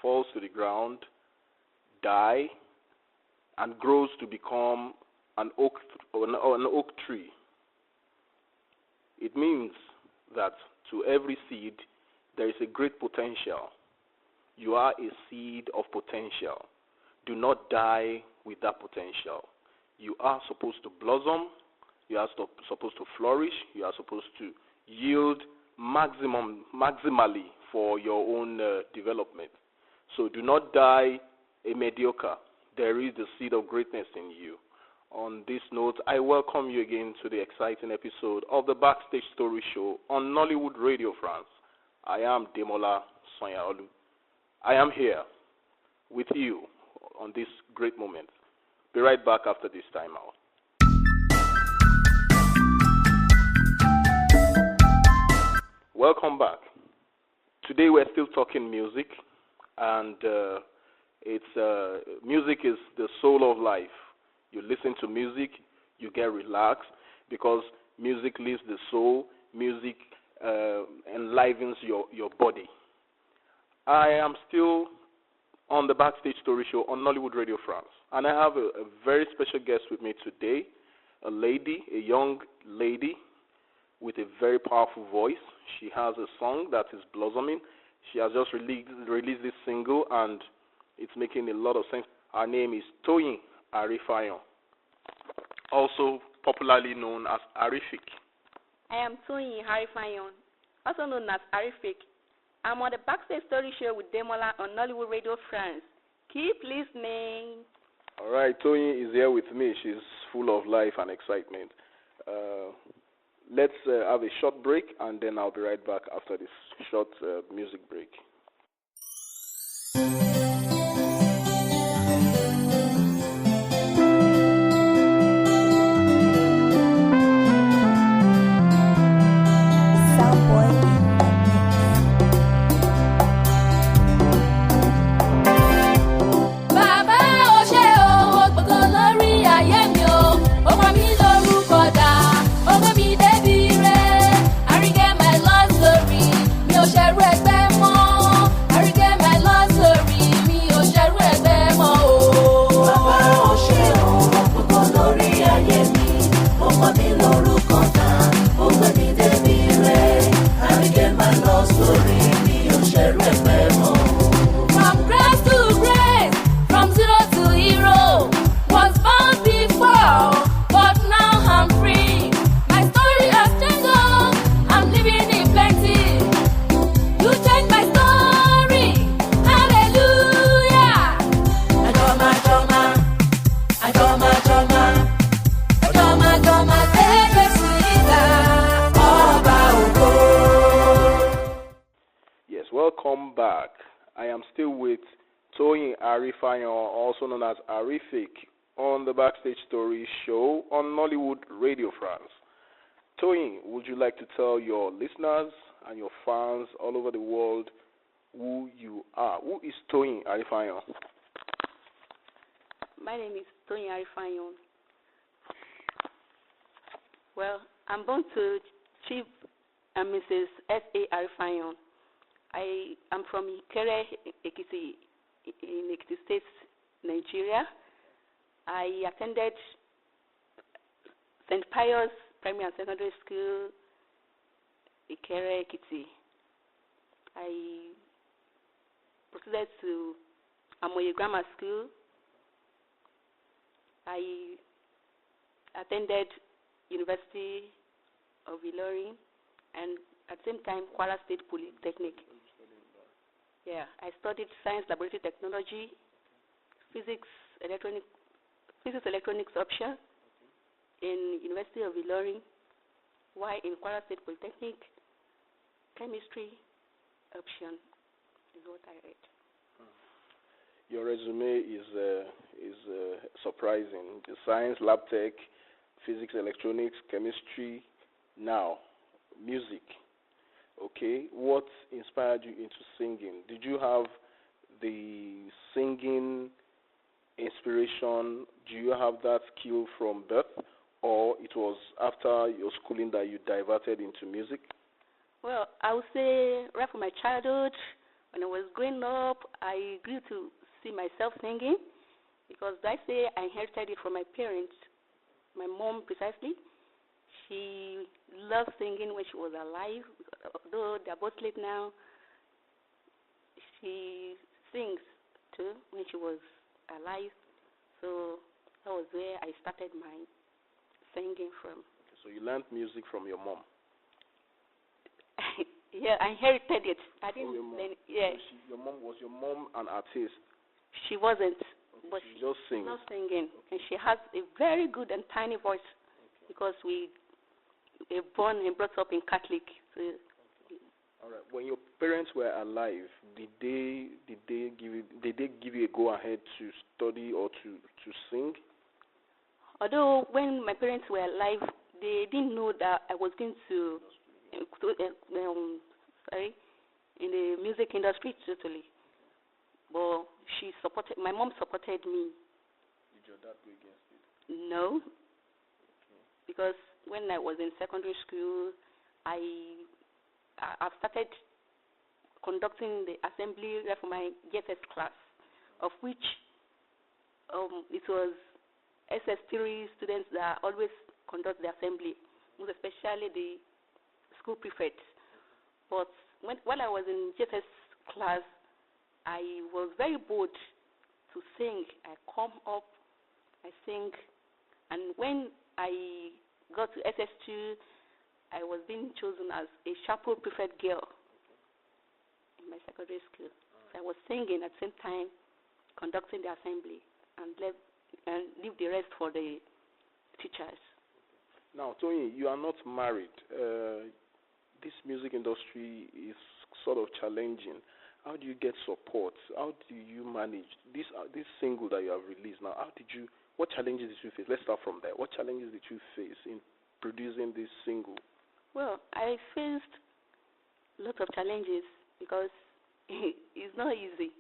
falls to the ground, die, and grows to become an oak tree. It means that to every seed there is a great potential. You are a seed of potential. Do not die with that potential. You are supposed to blossom. You are supposed to flourish. You are supposed to yield maximally for your own development. So do not die a mediocre. There is the seed of greatness in you. On this note, I welcome you again to the exciting episode of the Backstage Story Show on Nollywood Radio France. I am Demola Sonyaolu. I am here with you on this great moment. Be right back after this time out. Welcome back. Today we're still talking music, and music is the soul of life. You listen to music, you get relaxed because music lifts the soul. Music enlivens your body. I am still on the Backstage Story Show on Nollywood Radio France, and I have a very special guest with me today, a young lady with a very powerful voice. She has a song that is blossoming. She has just released this single, and it's making a lot of sense. Her name is Toyin ARIFAYAN, also popularly known as ARIFIQUE. I am Toyin ARIFAYAN, also known as ARIFIQUE. I'm on the Backstage Story Show with Demola on Nollywood Radio France. Keep listening. All right, Toyin is here with me. She's full of life and excitement. Let's have a short break, and then I'll be right back after this short music break. Welcome back. I am still with Toyin ARIFAYAN, also known as ARIFIQUE, on the Backstage Story Show on Nollywood Radio France. Toyin, would you like to tell your listeners and your fans all over the world who you are? Who is Toyin ARIFAYAN? My name is Toyin ARIFAYAN. Well, I'm born to Chief and Mrs. S.A. ARIFAYAN. I am from Ikere, Ekiti, in Ekiti State, Nigeria. I attended St. Pius Primary and Secondary School, Ikere, Ekiti. I proceeded to Amoye Grammar School. I attended University of Ilorin and at the same time Kwara State Polytechnic. Yeah, I studied science, laboratory technology, physics, electronics option in University of Ilorin, while in Kwara State Polytechnic, chemistry option is what I read. Your resume is surprising. The science, lab tech, physics, electronics, chemistry, now music. Okay, what inspired you into singing? Did you have the singing inspiration? Do you have that skill from birth, or it was after your schooling that you diverted into music? Well, I would say right from my childhood, When I was growing up, I grew to see myself singing because I say I inherited it from my parents. My mom, precisely, she loved singing when she was alive. Although they're both late now, she sings too when she was alive. So that was where I started my singing from. Okay, so you learned music from your mom. Yeah, I inherited it. I didn't From your mom. learn it. Yeah. So was your mom an artist? She wasn't, Okay, but she just sings. not singing. And she has a very good and tiny voice because we were born and brought up in Catholic. So, all right. When your parents were alive, did they give you a go ahead to study or to sing? although when my parents were alive, they didn't know that I was going to in the music industry totally. But my mom supported me. Did your dad go against it? No, because when I was in secondary school, I've started conducting the assembly for my JSS class, of which it was SS3 students that always conduct the assembly, most especially the school prefects. But when I was in JSS class, I was very bold to sing. I come up, I sing, and when I got to SS2, I was being chosen as a chapel prefect girl in my secondary school. So I was singing at the same time, conducting the assembly, and leave the rest for the teachers. Now, Tony, you are not married. This music industry is sort of challenging. How do you get support? How do you manage this single that you have released now? What challenges did you face? Let's start from there. What challenges did you face in producing this single? Well, I faced lots of challenges because it's not easy.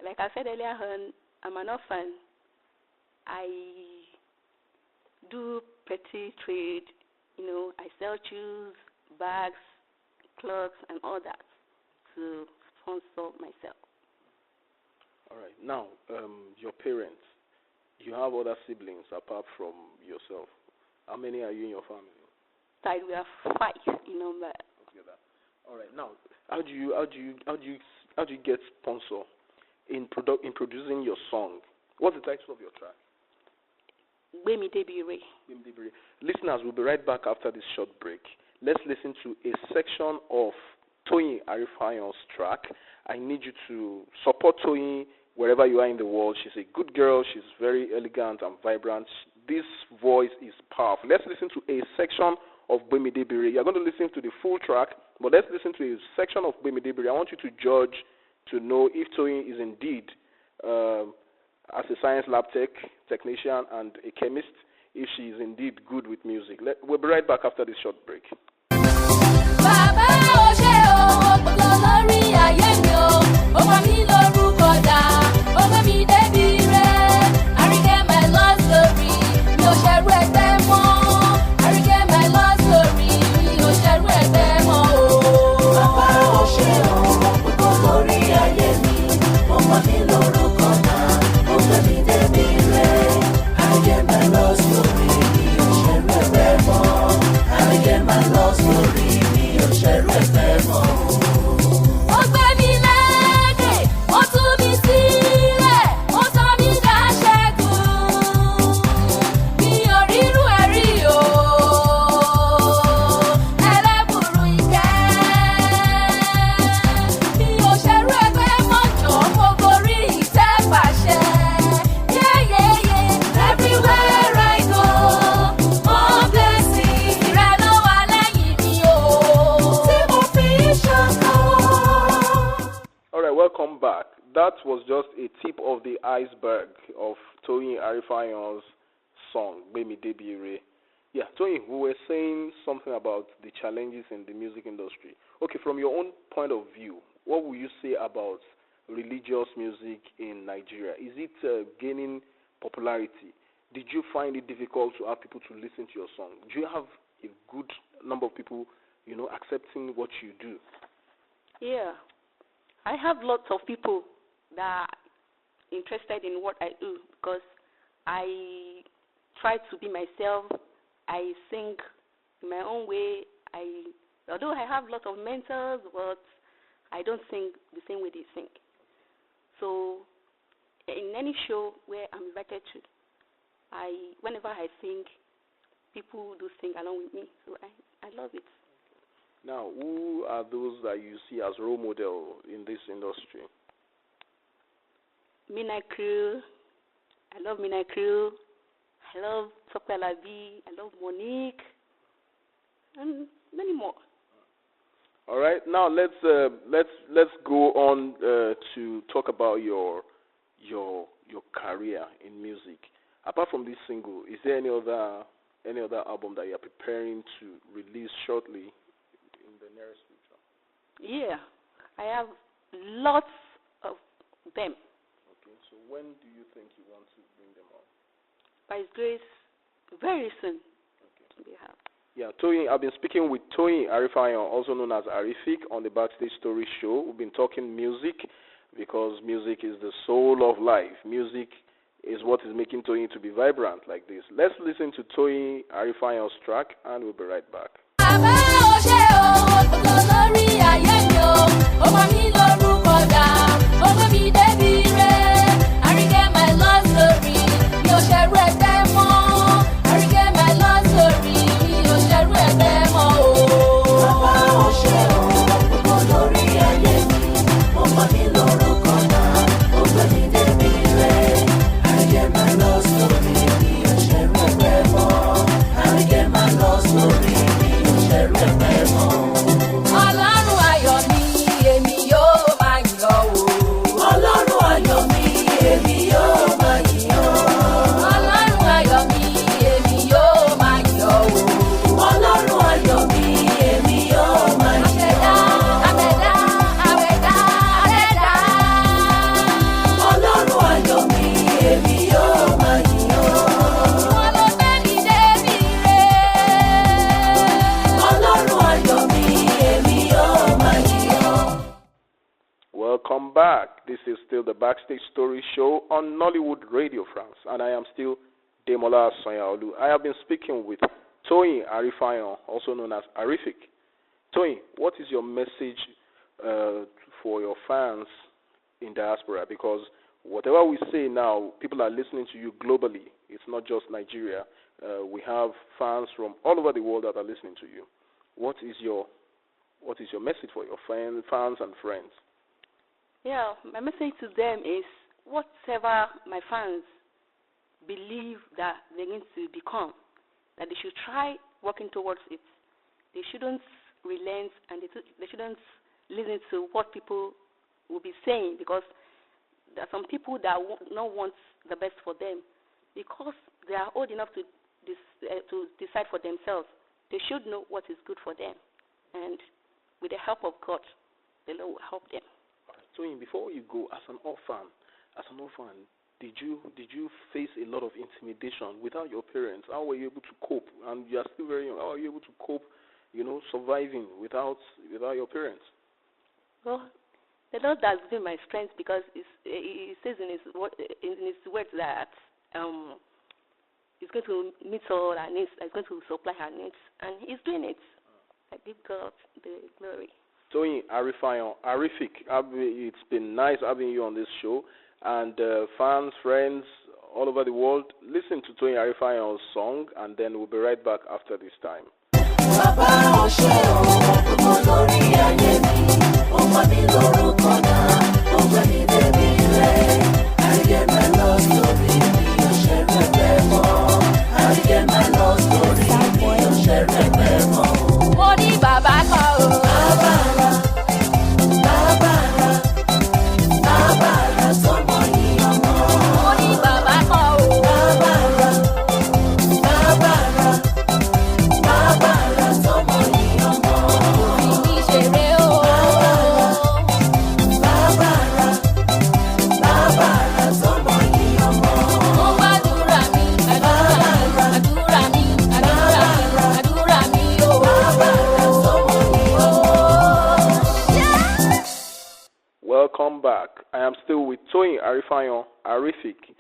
Like I said earlier on, I'm an orphan. I do petty trade. I sell shoes, bags, clothes, and all that to sponsor myself. All right. Now, your parents, you have other siblings apart from yourself. How many are you in your family? We are 5 in number. Together. All right. Now, how do you get sponsor in producing your song? What's the title of your track? Gbemi Debire. Listeners, we'll be right back after this short break. Let's listen to a section of Toyin ARIFAYAN's track. I need you to support Toyin wherever you are in the world. She's a good girl. She's very elegant and vibrant. This voice is powerful. Let's listen to a section of Gbemi Debire. You're going to listen to the full track, but let's listen to a section of Gbemi Debire. I want you to judge to know if Toyin is indeed, as a science lab technician and a chemist, if she is indeed good with music. We'll be right back after this short break. Welcome back. That was just a tip of the iceberg of Toyin ARIFAYAN's song, Gbemi Debire. Yeah, Toyin, we were saying something about the challenges in the music industry. Okay, from your own point of view, what will you say about religious music in Nigeria? Is it gaining popularity? Did you find it difficult to have people to listen to your song? Do you have a good number of people, accepting what you do? Yeah. I have lots of people that are interested in what I do because I try to be myself. I sing in my own way. Although I have lots of mentors, but I don't sing the same way they sing. So in any show where I'm invited to, whenever I sing, people do sing along with me. So I love it. Now, who are those that you see as role model in this industry? Mina Crew. I love Mina Crew. I love Tokwe Alabi. I love Monique, and many more. All right. Now let's go on to talk about your career in music. Apart from this single, is there any other album that you are preparing to release shortly in the nearest future? Yeah, I have lots of them. Okay. So when do you think you want to bring them on? By His grace, very soon. Okay. We have. Yeah, Toyin, I've been speaking with Toyin ARIFAYAN, also known as ARIFIQUE, on the Backstage Story Show. We've been talking music because music is the soul of life. Music is what is making Toyin to be vibrant like this. Let's listen to Toyin ARIFAYAN's track, and we'll be right back. Welcome back. This is still the Backstage Story Show on Nollywood Radio France, and I am still Demola Sonyaolu. I have been speaking with Toyin ARIFAYAN, also known as ARIFIQUE. Toyin, what is your message for your fans in diaspora? Because whatever we say now, people are listening to you globally. It's not just Nigeria. We have fans from all over the world that are listening to you. What is your message for your fans and friends? Yeah, my message to them is whatever my fans believe that they're going to become, that they should try working towards it. They shouldn't relent, and they shouldn't listen to what people will be saying, because there are some people that don't want the best for them, because they are old enough to decide for themselves. They should know what is good for them, and with the help of God, the Lord will help them. So, before you go, as an orphan, did you face a lot of intimidation without your parents? How were you able to cope? And you are still very young. How are you able to cope, surviving without your parents? Well, the Lord has been my strength, because He says in His words that He's going to meet all our needs. He's going to supply our needs, and He's doing it. I give God the glory. Toyin ARIFAYAN, ARIFIQUE, it's been nice having you on this show. And fans, friends all over the world, listen to Toyin ARIFAYAN's song, and then we'll be right back after this time. Baba back. I am still with Toyin ARIFAYAN, ARIFIQUE,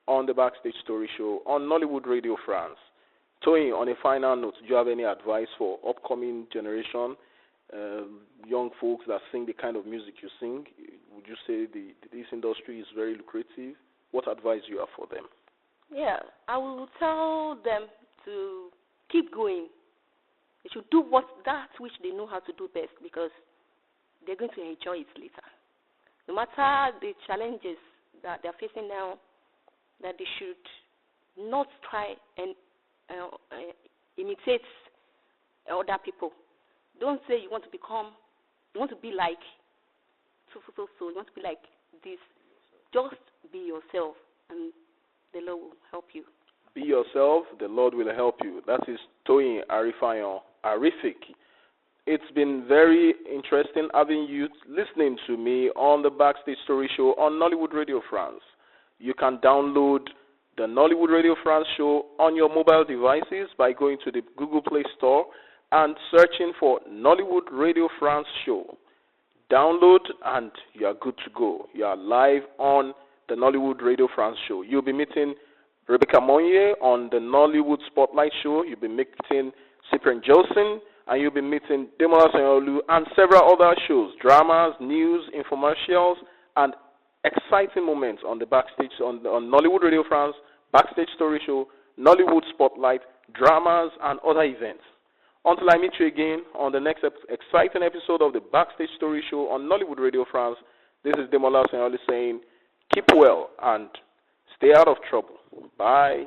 on the Backstage Story Show on Nollywood Radio France. Toyin, on a final note, do you have any advice for upcoming generation, young folks that sing the kind of music you sing? Would you say this industry is very lucrative? What advice do you have for them? Yeah, I will tell them to keep going. They should do that which they know how to do best, because they're going to enjoy it later. No matter the challenges that they're facing now, that they should not try and imitate other people. Don't say you want to be like so, you want to be like this. Just be yourself, and the Lord will help you. Be yourself, the Lord will help you. That is Toyin ARIFAYAN, ARIFIQUE. It's been very interesting having you listening to me on the Backstage Story Show on Nollywood Radio France. You can download the Nollywood Radio France show on your mobile devices by going to the Google Play Store and searching for Nollywood Radio France show. Download and you are good to go. You are live on the Nollywood Radio France show. You'll be meeting Rebecca Monye on the Nollywood Spotlight show. You'll be meeting Cyprian Jolson, and you'll be meeting Demola Sanyolu and several other shows, dramas, news, infomercials, and exciting moments on the backstage on Nollywood Radio France Backstage Story Show, Nollywood Spotlight, dramas, and other events. Until I meet you again on the next exciting episode of the Backstage Story Show on Nollywood Radio France, this is Demola Sanyolu saying, keep well and stay out of trouble. Bye.